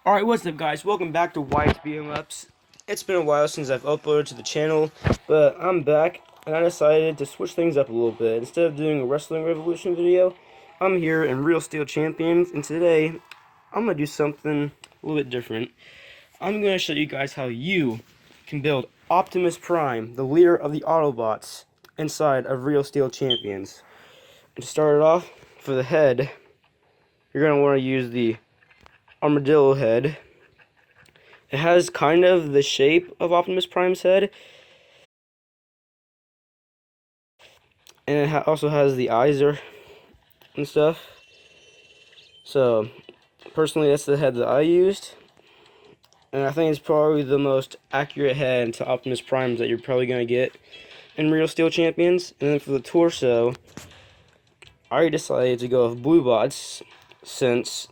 Alright, what's up guys? Welcome back to Wyatt's BM Ups. It's been a while since I've uploaded to the channel, but I'm back and I decided to switch things up a little bit. Instead of doing a Wrestling Revolution video, I'm here in Real Steel Champions, and today I'm going to do something a little bit different. I'm going to show you guys how you can build Optimus Prime, the leader of the Autobots, inside of Real Steel Champions. And to start it off, for the head, you're going to want to use the armadillo head. It has kind of the shape of Optimus Prime's head, and it also has the eyes and stuff. So, personally, that's the head that I used, and I think it's probably the most accurate head to Optimus Prime's that you're probably going to get in Real Steel Champions. And then for the torso, I decided to go with Blue Bots, since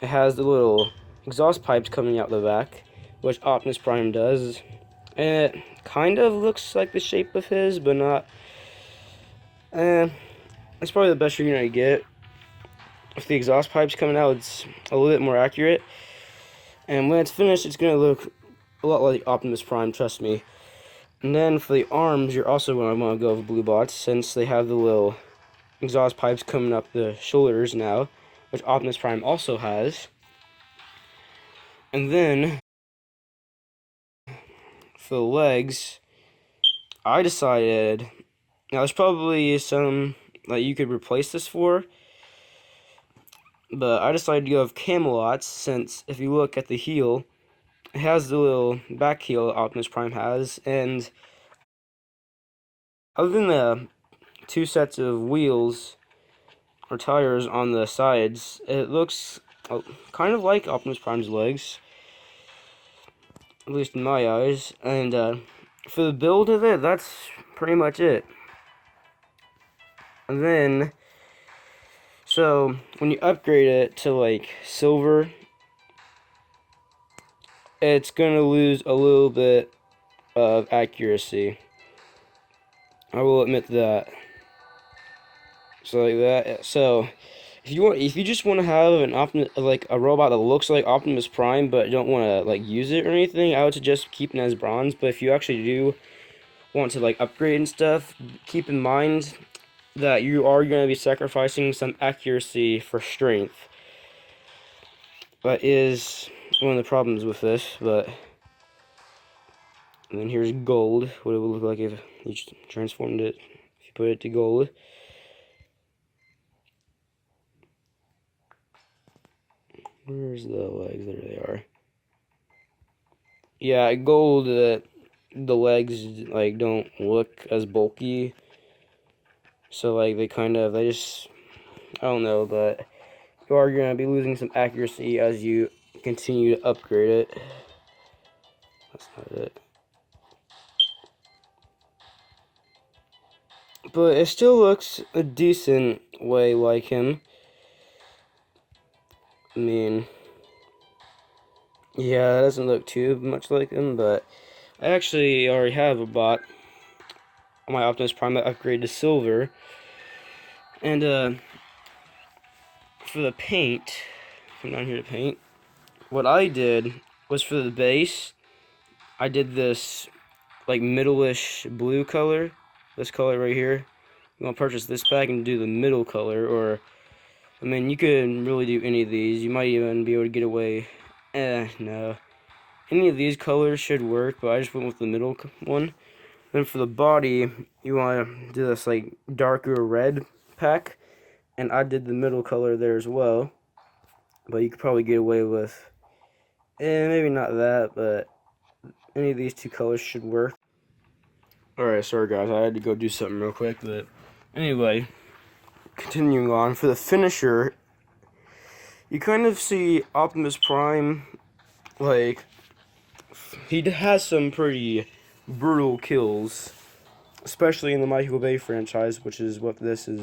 it has the little exhaust pipes coming out the back, which Optimus Prime does. And it kind of looks like the shape of his, but not. It's probably the best you're gonna get. With the exhaust pipes coming out, it's a little bit more accurate. And when it's finished, it's gonna look a lot like Optimus Prime, trust me. And then for the arms, you're also gonna want to go with Blue Bots, since they have the little exhaust pipes coming up the shoulders now, which Optimus Prime also has. And then for the legs, I decided, now there's probably some that you could replace this for, but I decided to go with Camelot's, since if you look at the heel, it has the little back heel Optimus Prime has, and other than the two sets of wheels or tires on the sides, it looks kind of like Optimus Prime's legs, at least in my eyes. And for the build of it, that's pretty much it. And then, so when you upgrade it to like silver, it's gonna lose a little bit of accuracy. I will admit that. So like that. So if you just want to have a robot that looks like Optimus Prime, but don't want to like use it or anything, I would suggest keeping it as bronze. But if you actually do want to like upgrade and stuff, keep in mind that you are going to be sacrificing some accuracy for strength. That is one of the problems with this. But and then here's gold, what it would look like if you transformed it, if you put it to gold. Where's the legs? There they are. Yeah, gold, the legs like don't look as bulky. So like they just, I don't know, but you are gonna be losing some accuracy as you continue to upgrade it. That's not it. But it still looks a decent way like him. I mean, yeah, it doesn't look too much like him, but I actually already have a bot on my Optimus Prime that upgraded to silver. And for the paint, come down here to paint, what I did was for the base, I did this like middle-ish blue color, this color right here. You want to purchase this pack and do the middle color, or I mean, you could really do any of these. You might even be able to get away. No. Any of these colors should work, but I just went with the middle one. Then for the body, you want to do this like darker red pack, and I did the middle color there as well. But you could probably get away with, maybe not that, but any of these two colors should work. Alright, sorry guys, I had to go do something real quick, but anyway, continuing on, for the finisher, you kind of see Optimus Prime, like, he has some pretty brutal kills, especially in the Michael Bay franchise, which is what this is.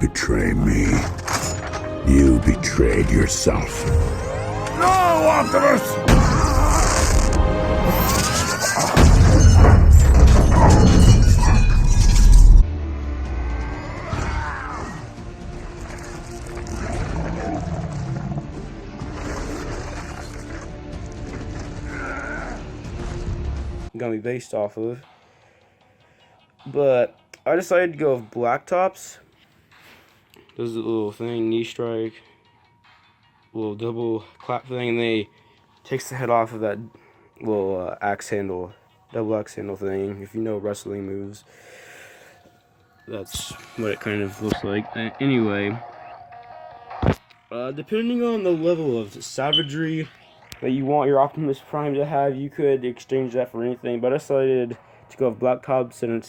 betray me. You betrayed yourself. No, Optimus! Gonna be based off of. But I decided to go with black tops. Does the little thing, knee strike, little double clap thing, and they takes the head off of that little axe handle, double axe handle thing. If you know wrestling moves, that's what it kind of looks like. Anyway, depending on the level of savagery that you want your Optimus Prime to have, you could exchange that for anything. But I decided to go with black tops, and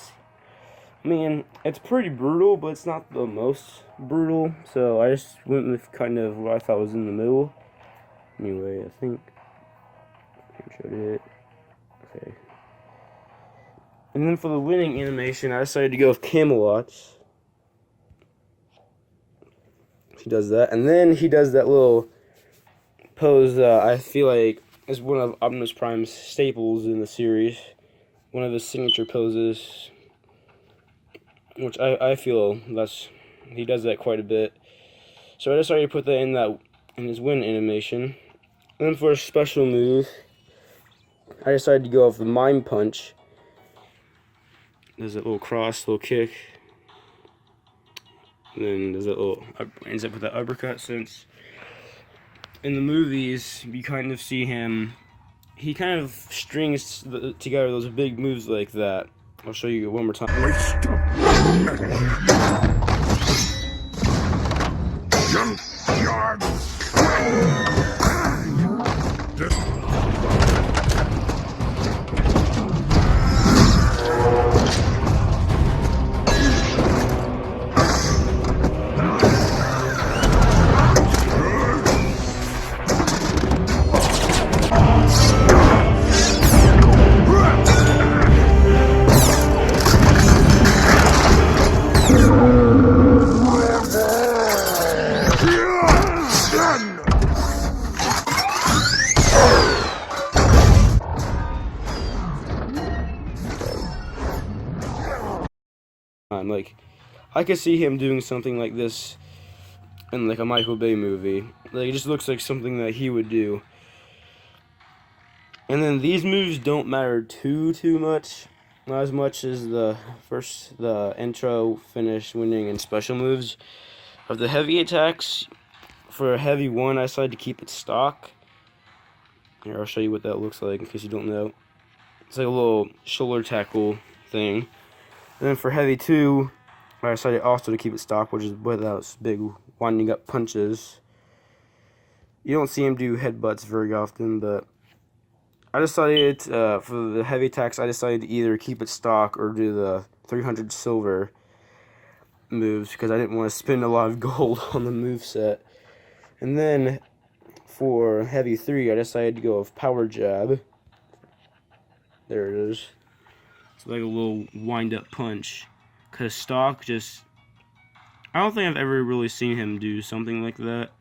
it's pretty brutal, but it's not the most brutal. So I just went with kind of what I thought was in the middle. Anyway, I think I showed it. Okay. And then for the winning animation, I decided to go with Camelot's. He does that, and then he does that little pose. I feel like is one of Optimus Prime's staples in the series. One of his signature poses, which I feel he does that quite a bit. So I decided to put that in his win animation. And then for a special move, I decided to go with the Mime Punch. There's that little cross, little kick. And then there's that little ends up with that uppercut. Since in the movies you kind of see him, he kind of strings together those big moves like that. I'll show you one more time. Like, I could see him doing something like this in like a Michael Bay movie. Like, it just looks like something that he would do. And then these moves don't matter too much, not as much as the intro, finish, winning, and special moves. Of the heavy attacks, for a heavy one, I decided to keep it stock. Here, I'll show you what that looks like in case you don't know. It's like a little shoulder tackle thing. And then for heavy 2, I decided also to keep it stock, which is without big winding up punches. You don't see him do headbutts very often, but I decided for the heavy attacks, I decided to either keep it stock or do the 300 silver moves because I didn't want to spend a lot of gold on the moveset. And then for heavy 3, I decided to go with power jab. There it is. It's like a little wind-up punch. Because stock just... I don't think I've ever really seen him do something like that.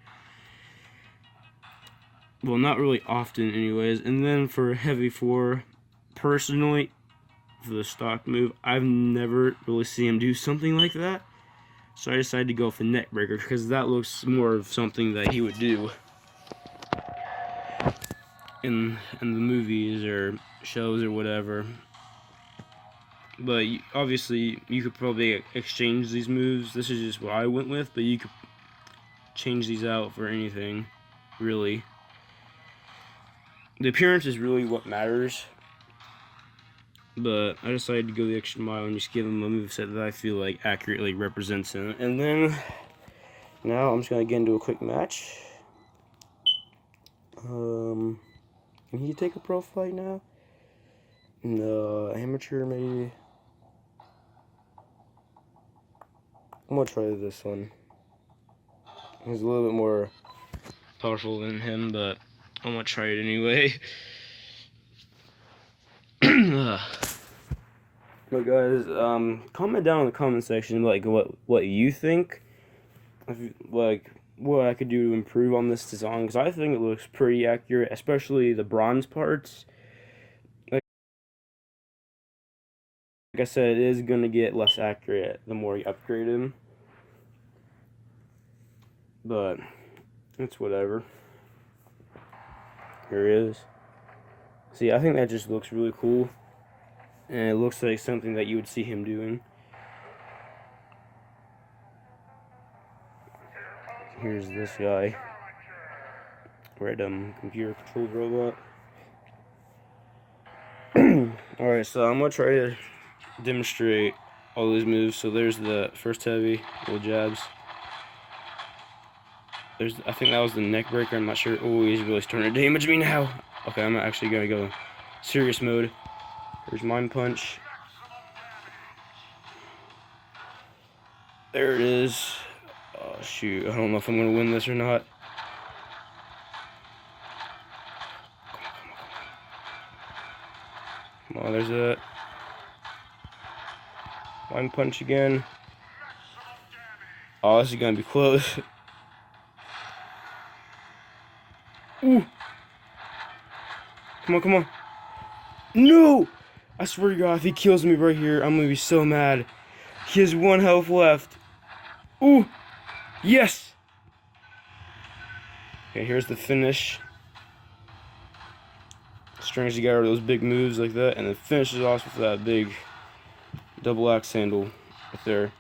Well, not really often anyways. And then for heavy 4, personally, for the stock move, I've never really seen him do something like that. So I decided to go for neck breaker because that looks more of something that he would do in the movies or shows or whatever. But obviously, you could probably exchange these moves. This is just what I went with, but you could change these out for anything, really. The appearance is really what matters. But I decided to go the extra mile and just give him a moveset that I feel like accurately represents him. And then, now I'm just going to get into a quick match. Can he take a pro fight now? No, amateur maybe. I'm gonna try this one. He's a little bit more powerful than him, but I'm gonna try it anyway. But guys, comment down in the comment section like what you think like what I could do to improve on this design, because I think it looks pretty accurate, especially the bronze parts. Like I said, it is going to get less accurate the more you upgrade him. But it's whatever. Here he is. See, I think that just looks really cool. And it looks like something that you would see him doing. Here's this guy. Random computer controlled robot. Alright, so I'm going to try to demonstrate all these moves. So there's the first heavy, little jabs. I think that was the neck breaker, I'm not sure. Oh, he's really starting to damage me now. Okay, I'm actually gonna go serious mode. There's Mind Punch. There it is. Oh shoot, I don't know if I'm gonna win this or not. Come on, there's that. Mind Punch again. Oh, this is gonna be close. Ooh. Come on, come on. No! I swear to God, if he kills me right here, I'm gonna be so mad. He has 1 health left. Ooh! Yes! Okay, here's the finish. Strings together those big moves like that, and then finishes off with that big double axe handle right there.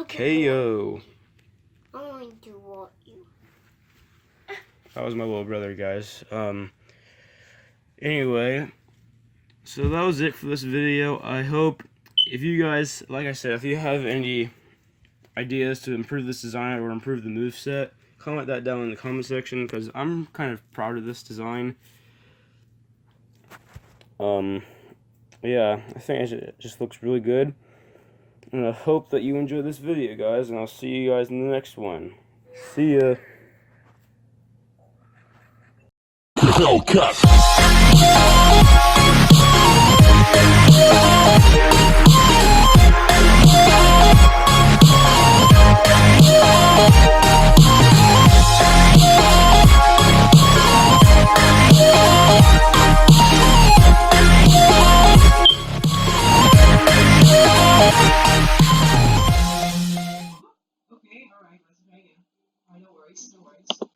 KO. I'm going to walk you. That was my little brother, guys. Anyway, so that was it for this video. I hope if you guys, like I said, if you have any ideas to improve this design or improve the moveset, comment that down in the comment section, because I'm kind of proud of this design. Yeah, I think it just looks really good. And I hope that you enjoyed this video, guys, and I'll see you guys in the next one. See ya. Hellcat.